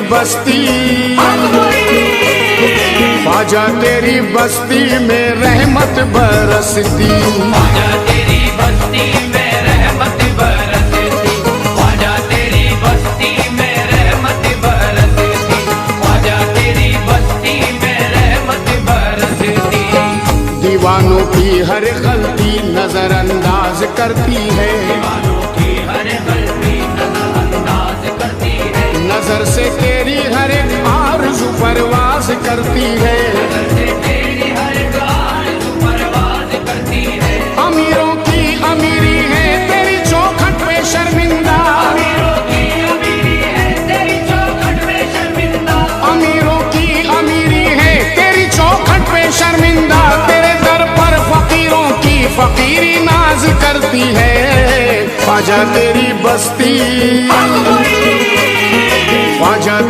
बस्ती ख्वाजा तेरी बस्ती में रहमत बरसती, ख्वाजा तेरी बस्ती में रहमत बरसती, ख्वाजा तेरी बस्ती में रहमत बरसती, ख्वाजा तेरी बस्ती में रहमत बरसती। दीवानों की हर गलती नजरअंदाज करती है, दीवानों की हर गलती नजरअंदाज करती है, नजर से तेरी हर एक आरज़ू परवाज करती है, नजर से तेरी हर एक आरज़ू परवाज करती है। अमीरों की अमीरी है तेरी चौखट पे शर्मिंदा, अमीरों की अमीरी है तेरी चौखट पे शर्मिंदा, अमीरों की अमीरी है तेरी चौखट पे शर्मिंदा, तेरे दर पर फकीरों की फकीरी नाज करती है। ख्वाजा तेरी बस्ती ख्वाजा